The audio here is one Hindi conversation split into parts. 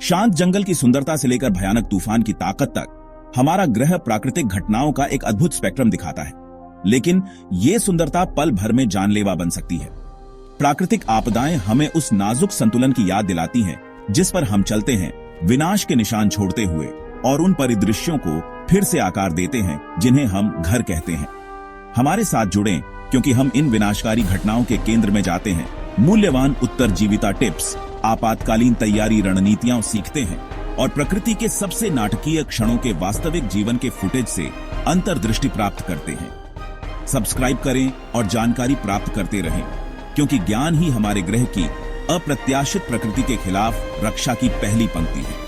शांत जंगल की सुंदरता से लेकर भयानक तूफान की ताकत तक हमारा ग्रह प्राकृतिक घटनाओं का एक अद्भुत स्पेक्ट्रम दिखाता है। लेकिन ये सुंदरता पल भर में जानलेवा बन सकती है। प्राकृतिक आपदाएं हमें उस नाजुक संतुलन की याद दिलाती हैं जिस पर हम चलते हैं, विनाश के निशान छोड़ते हुए, और उन परिदृश्यों को फिर से आकार देते हैं जिन्हें हम घर कहते हैं। हमारे साथ जुड़ें, क्योंकि हम इन विनाशकारी घटनाओं के केंद्र में जाते हैं, मूल्यवान उत्तरजीविता टिप्स, आपातकालीन तैयारी रणनीतियां सीखते हैं और प्रकृति के सबसे नाटकीय क्षणों के वास्तविक जीवन के फुटेज से अंतर्दृष्टि प्राप्त करते हैं। सब्सक्राइब करें और जानकारी प्राप्त करते रहें, क्योंकि ज्ञान ही हमारे ग्रह की अप्रत्याशित प्रकृति के खिलाफ रक्षा की पहली पंक्ति है।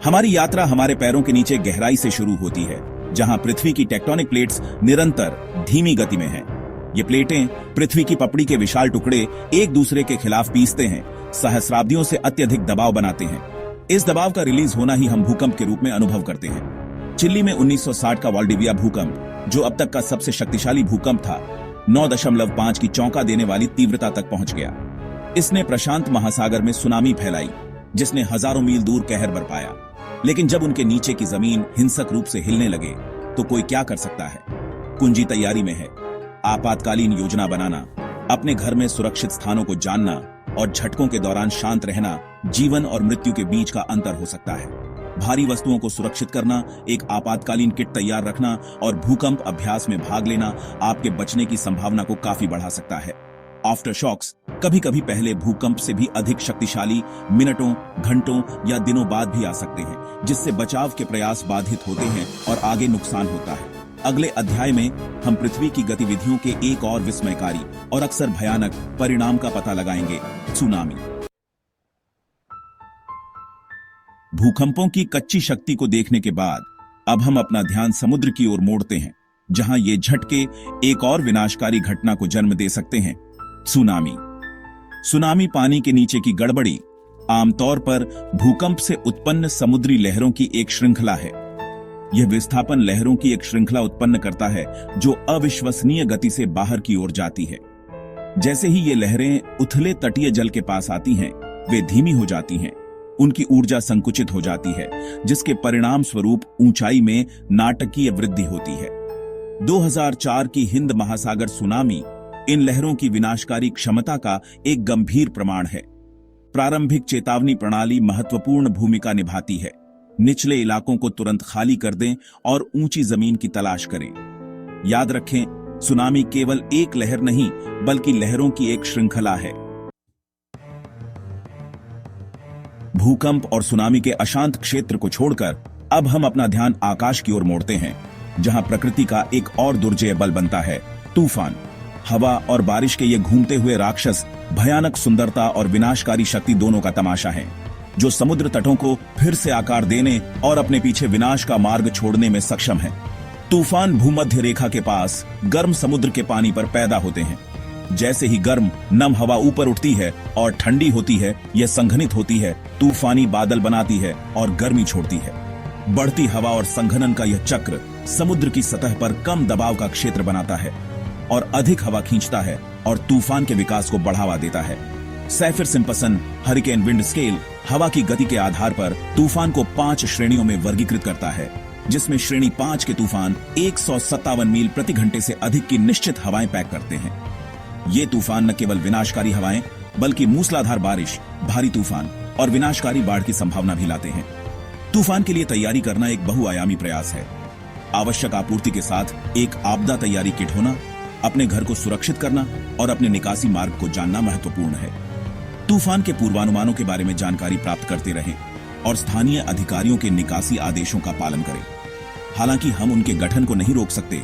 हमारी यात्रा हमारे पैरों के नीचे गहराई से शुरू होती है, जहां पृथ्वी की टेक्टोनिक प्लेट्स निरंतर धीमी गति में हैं। ये प्लेटें पृथ्वी की पपड़ी के विशाल टुकड़े एक दूसरे के खिलाफ पीसते हैं, सहस्राब्दियों से अत्यधिक दबाव बनाते हैं। इस दबाव का रिलीज होना ही हम भूकंप के रूप में अनुभव करते हैं। चिली में 1960 का वाल्डिविया भूकंप, जो अब तक का सबसे शक्तिशाली भूकंप था, 9.5 की चौंका देने वाली तीव्रता तक पहुंच गया। इसने प्रशांत महासागर में सुनामी फैलाई, जिसने हजारों मील दूर कहर बरपाया। लेकिन जब उनके नीचे की जमीन हिंसक रूप से हिलने लगे, तो कोई क्या कर सकता है? कुंजी तैयारी में है। आपातकालीन योजना बनाना, अपने घर में सुरक्षित स्थानों को जानना और झटकों के दौरान शांत रहना जीवन और मृत्यु के बीच का अंतर हो सकता है। भारी वस्तुओं को सुरक्षित करना, एक आपातकालीन किट तैयार रखना और भूकंप अभ्यास में भाग लेना आपके बचने की संभावना को काफी बढ़ा सकता है। आफ्टर शॉक्स कभी कभी पहले भूकंप से भी अधिक शक्तिशाली मिनटों, घंटों या दिनों बाद भी आ सकते हैं, जिससे बचाव के प्रयास बाधित होते हैं और आगे नुकसान होता है। अगले अध्याय में हम पृथ्वी की गतिविधियों के एक और विस्मयकारी और अक्सर भयानक परिणाम का पता लगाएंगे, सुनामी। भूकंपों की कच्ची शक्ति को देखने के बाद अब हम अपना ध्यान समुद्र की ओर मोड़ते हैं, जहां ये झटके एक और विनाशकारी घटना को जन्म दे सकते हैं, सुनामी। सुनामी पानी के नीचे की गड़बड़ी, आमतौर पर भूकंप से उत्पन्न समुद्री लहरों की एक श्रृंखला है। यह विस्थापन लहरों की एक श्रृंखला उत्पन्न करता है जो अविश्वसनीय गति से बाहर की ओर जाती है। जैसे ही ये लहरें उथले तटीय जल के पास आती हैं, वे धीमी हो जाती हैं, उनकी ऊर्जा संकुचित हो जाती है, जिसके परिणाम स्वरूप ऊंचाई में नाटकीय वृद्धि होती है। 2004 की हिंद महासागर सुनामी इन लहरों की विनाशकारी क्षमता का एक गंभीर प्रमाण है। प्रारंभिक चेतावनी प्रणाली महत्वपूर्ण भूमिका निभाती है। निचले इलाकों को तुरंत खाली कर दें और ऊंची जमीन की तलाश करें। याद रखें, सुनामी केवल एक लहर नहीं, बल्कि लहरों की एक श्रृंखला है। भूकंप और सुनामी के अशांत क्षेत्र को छोड़कर अब हम अपना ध्यान आकाश की ओर मोड़ते हैं, जहां प्रकृति का एक और दुर्जय बल बनता है, तूफान। हवा और बारिश के ये घूमते हुए राक्षस भयानक सुंदरता और विनाशकारी शक्ति दोनों का तमाशा है, जो समुद्र तटों को फिर से आकार देने और अपने पीछे विनाश का मार्ग छोड़ने में सक्षम है। तूफान भूमध्य रेखा के पास गर्म समुद्र के पानी पर पैदा होते हैं। जैसे ही गर्म नम हवा ऊपर उठती है और ठंडी होती है, यह संघनित होती है, तूफानी बादल बनाती है और गर्मी छोड़ती है। बढ़ती हवा और संघनन का यह चक्र समुद्र की सतह पर कम दबाव का क्षेत्र बनाता है और अधिक हवा खींचता है और तूफान के विकास को बढ़ावा देता है। सैफिर-सिम्पसन हरिकेन विंड स्केल हवा की गति के आधार पर तूफान को 5 श्रेणियों में वर्गीकृत करता है, जिसमें श्रेणी 5 के तूफान 157 मील प्रति घंटे से अधिक की निश्चित हवाएं पैक करते हैं। ये तूफान न केवल विनाशकारी हवाएं, बल्कि मूसलाधार बारिश, भारी तूफान और विनाशकारी बाढ़ की संभावना भी लाते हैं। तूफान के लिए तैयारी करना एक बहुआयामी प्रयास है। आवश्यक आपूर्ति के साथ एक आपदा तैयारी किट होना, अपने घर को सुरक्षित करना और अपने निकासी मार्ग को जानना महत्वपूर्ण है। तूफान के पूर्वानुमानों के बारे में जानकारी प्राप्त करते रहें और स्थानीय अधिकारियों के निकासी आदेशों का पालन करें। हालांकि हम उनके गठन को नहीं रोक सकते,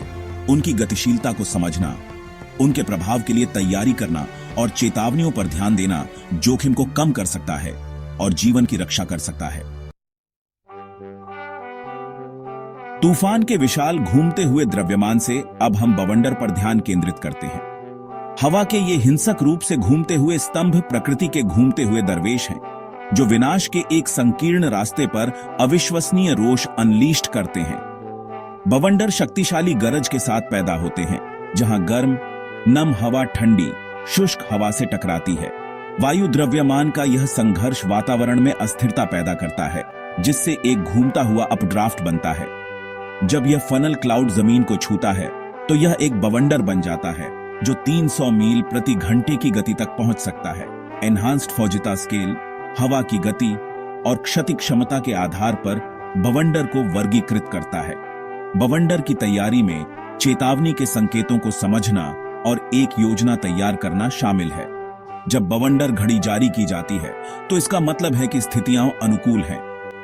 उनकी गतिशीलता को समझना, उनके प्रभाव के लिए तैयारी करना और चेतावनियों पर ध्यान देना जोखिम को कम कर सकता है और जीवन की रक्षा कर सकता है। तूफान के विशाल घूमते हुए द्रव्यमान से अब हम बवंडर पर ध्यान केंद्रित करते हैं। हवा के ये हिंसक रूप से घूमते हुए स्तंभ प्रकृति के घूमते हुए दरवेश हैं, जो विनाश के एक संकीर्ण रास्ते पर अविश्वसनीय रोष अनलीस्ट करते हैं। बवंडर शक्तिशाली गरज के साथ पैदा होते हैं, जहां गर्म नम हवा ठंडी शुष्क हवा से टकराती है। वायु द्रव्यमान का यह संघर्ष वातावरण में अस्थिरता पैदा करता है, जिससे एक घूमता हुआ अपड्राफ्ट बनता है। जब यह फनल क्लाउड जमीन को छूता है तो यह एक बवंडर बन जाता है जो 300 मील प्रति घंटे की गति तक पहुंच सकता है। एनहांस्ड फौजिता स्केल हवा की गति और क्षति क्षमता के आधार पर बवंडर को वर्गीकृत करता है। बवंडर की तैयारी में चेतावनी के संकेतों को समझना और एक योजना तैयार करना शामिल है। जब बवंडर घड़ी जारी की जाती है तो इसका मतलब है कि स्थितियां अनुकूल हैं।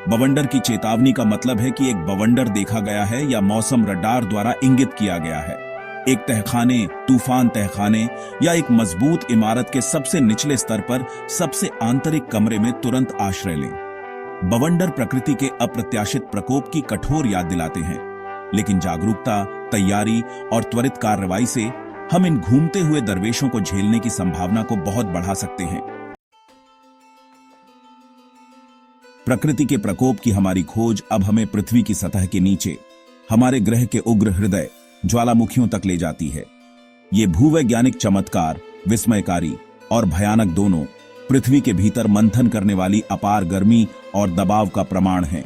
बवंडर की चेतावनी का मतलब है कि एक बवंडर देखा गया है या मौसम रडार द्वारा इंगित किया गया है। एक तहखाने, तूफान तहखाने या एक मजबूत इमारत के सबसे निचले स्तर पर सबसे आंतरिक कमरे में तुरंत आश्रय लें। बवंडर प्रकृति के अप्रत्याशित प्रकोप की कठोर याद दिलाते हैं, लेकिन जागरूकता, तैयारी और त्वरित कार्रवाई से हम इन घूमते हुए दरवेशों को झेलने की संभावना को बहुत बढ़ा सकते हैं। प्रकृति के प्रकोप की हमारी खोज अब हमें पृथ्वी की सतह के नीचे हमारे ग्रह के उग्र हृदय ज्वालामुखियों तक ले जाती है। ये भूवैज्ञानिक चमत्कार विस्मयकारी और भयानक दोनों पृथ्वी के भीतर मंथन करने वाली अपार गर्मी और दबाव का प्रमाण है।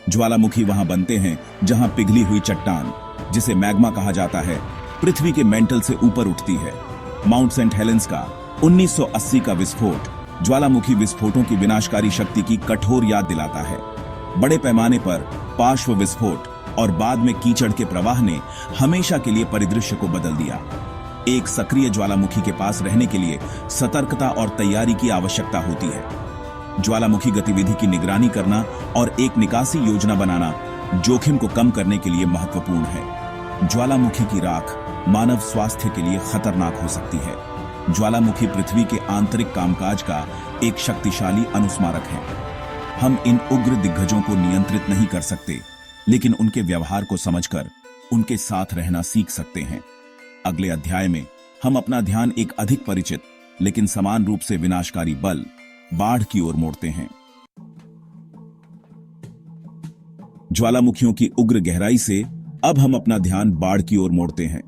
ज्वालामुखी वहां बनते हैं जहां पिघली हुई चट्टान, जिसे मैग्मा कहा जाता है, पृथ्वी के मेंटल से ऊपर उठती है। माउंट सेंट हेलेंस का 1980 का विस्फोट ज्वालामुखी विस्फोटों की विनाशकारी शक्ति की कठोर याद दिलाता है। बड़े पैमाने पर पार्श्व विस्फोट और बाद में कीचड़ के प्रवाह ने हमेशा के लिए परिदृश्य को बदल दिया। एक सक्रिय ज्वालामुखी के पास रहने के लिए सतर्कता और तैयारी की आवश्यकता होती है। ज्वालामुखी गतिविधि की निगरानी करना और एक निकासी योजना बनाना जोखिम को कम करने के लिए महत्वपूर्ण है। ज्वालामुखी की राख मानव स्वास्थ्य के लिए खतरनाक हो सकती है। ज्वालामुखी पृथ्वी के आंतरिक कामकाज का एक शक्तिशाली अनुस्मारक है। हम इन उग्र दिग्गजों को नियंत्रित नहीं कर सकते, लेकिन उनके व्यवहार को समझकर उनके साथ रहना सीख सकते हैं। अगले अध्याय में हम अपना ध्यान एक अधिक परिचित लेकिन समान रूप से विनाशकारी बल बाढ़ की ओर मोड़ते हैं। ज्वालामुखियों की उग्र गहराई से अब हम अपना ध्यान बाढ़ की ओर मोड़ते हैं।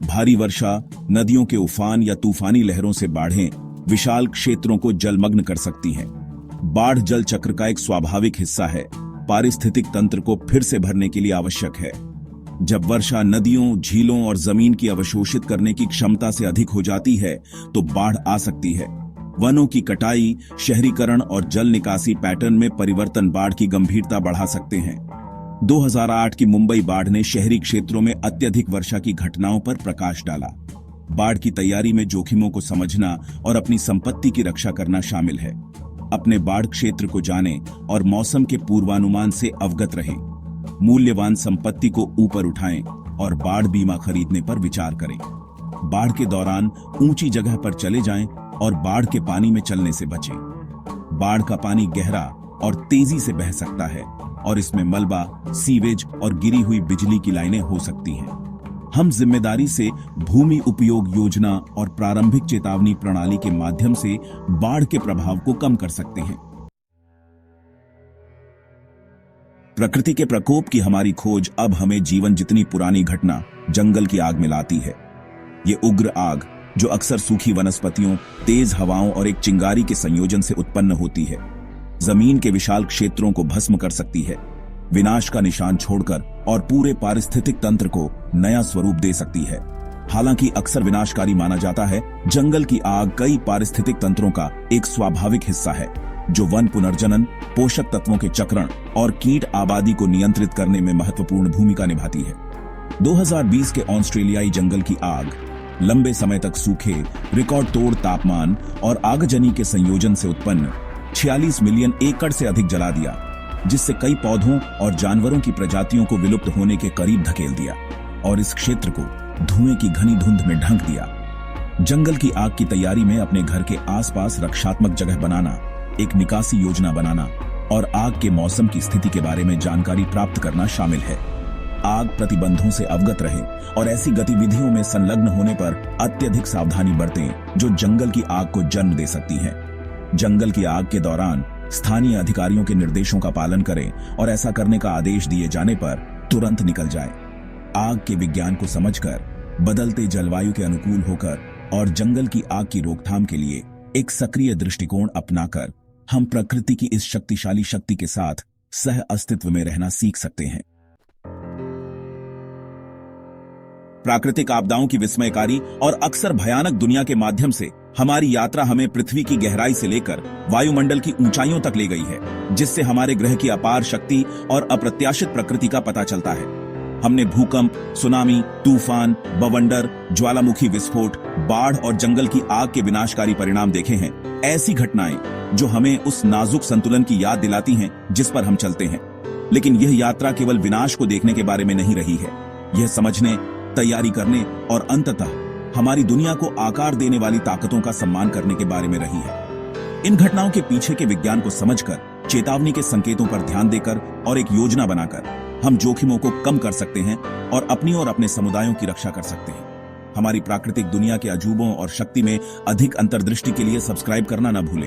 भारी वर्षा, नदियों के उफान या तूफानी लहरों से बाढ़ें विशाल क्षेत्रों को जलमग्न कर सकती हैं। बाढ़ जल चक्र का एक स्वाभाविक हिस्सा है, पारिस्थितिक तंत्र को फिर से भरने के लिए आवश्यक है। जब वर्षा नदियों, झीलों और जमीन की अवशोषित करने की क्षमता से अधिक हो जाती है तो बाढ़ आ सकती है। वनों की कटाई, शहरीकरण और जल निकासी पैटर्न में परिवर्तन बाढ़ की गंभीरता बढ़ा सकते हैं। 2008 की मुंबई बाढ़ ने शहरी क्षेत्रों में अत्यधिक वर्षा की घटनाओं पर प्रकाश डाला। बाढ़ की तैयारी में जोखिमों को समझना और अपनी संपत्ति की रक्षा करना शामिल है। अपने बाढ़ क्षेत्र को जानें और मौसम के पूर्वानुमान से अवगत रहें। मूल्यवान संपत्ति को ऊपर उठाएं और बाढ़ बीमा खरीदने पर विचार करें। बाढ़ के दौरान ऊंची जगह पर चले जाएं और बाढ़ के पानी में चलने से बचें। बाढ़ का पानी गहरा और तेजी से बह सकता है और इसमें मलबा, सीवेज और गिरी हुई बिजली की लाइनें हो सकती हैं। हम जिम्मेदारी से भूमि उपयोग योजना और प्रारंभिक चेतावनी प्रणाली के माध्यम से बाढ़ के प्रभाव को कम कर सकते हैं। प्रकृति के प्रकोप की हमारी खोज अब हमें जीवन जितनी पुरानी घटना जंगल की आग में लाती है। ये उग्र आग, जो अक्सर सूखी वनस्पतियों, तेज हवाओं और एक चिंगारी के संयोजन से उत्पन्न होती है, जमीन के विशाल क्षेत्रों को भस्म कर सकती है, विनाश का निशान छोड़कर और पूरे पारिस्थितिक तंत्र को नया स्वरूप दे सकती है। हालांकि अक्सर विनाशकारी माना जाता है, जंगल की आग कई पारिस्थितिक तंत्रों का एक स्वाभाविक हिस्सा है, जो वन पुनर्जनन, पोषक तत्वों के चक्रण और कीट आबादी को नियंत्रित करने में महत्वपूर्ण भूमिका निभाती है। 2020 के ऑस्ट्रेलियाई जंगल की आग लंबे समय तक सूखे, रिकॉर्ड तोड़ तापमान और आगजनी के संयोजन से उत्पन्न 46 मिलियन एकड़ से अधिक जला दिया, जिससे कई पौधों और जानवरों की प्रजातियों को विलुप्त होने के करीब धकेल दिया और इस क्षेत्र को धुएं की घनी धुंध में ढक दिया। जंगल की आग की तैयारी में अपने घर के आसपास रक्षात्मक जगह बनाना, एक निकासी योजना बनाना और आग के मौसम की स्थिति के बारे में जानकारी प्राप्त करना शामिल है। आग प्रतिबंधों से अवगत रहे और ऐसी गतिविधियों में संलग्न होने पर अत्यधिक सावधानी बरतें जो जंगल की आग को जन्म दे सकती है। जंगल की आग के दौरान स्थानीय अधिकारियों के निर्देशों का पालन करें और ऐसा करने का आदेश दिए जाने पर तुरंत निकल जाएं। आग के विज्ञान को समझकर, बदलते जलवायु के अनुकूल होकर और जंगल की आग की रोकथाम के लिए एक सक्रिय दृष्टिकोण अपनाकर हम प्रकृति की इस शक्तिशाली शक्ति के साथ सह अस्तित्व में रहना सीख सकते हैं। प्राकृतिक आपदाओं की विस्मयकारी और अक्सर भयानक दुनिया के माध्यम से हमारी यात्रा हमें पृथ्वी की गहराई से लेकर वायुमंडल की ऊंचाइयों तक ले गई है, जिससे हमारे ग्रह की अपार शक्ति और अप्रत्याशित प्रकृति का पता चलता है। हमने भूकंप, सुनामी, तूफान, बवंडर, ज्वालामुखी विस्फोट, बाढ़ और जंगल की आग के विनाशकारी परिणाम देखे हैं। ऐसी घटनाएं जो हमें उस नाजुक संतुलन की याद दिलाती हैं जिस पर हम चलते हैं। लेकिन यह यात्रा केवल विनाश को देखने के बारे में नहीं रही है। यह समझने, तैयारी करने और अंततः हमारी दुनिया को आकार देने वाली ताकतों का सम्मान करने के बारे में रही है। इन घटनाओं के पीछे के विज्ञान को समझकर, चेतावनी के संकेतों पर ध्यान देकर और एक योजना बनाकर हम जोखिमों को कम कर सकते हैं और अपनी और अपने समुदायों की रक्षा कर सकते हैं। हमारी प्राकृतिक दुनिया के अजूबों और शक्ति में अधिक अंतर्दृष्टि के लिए सब्सक्राइब करना न भूलें।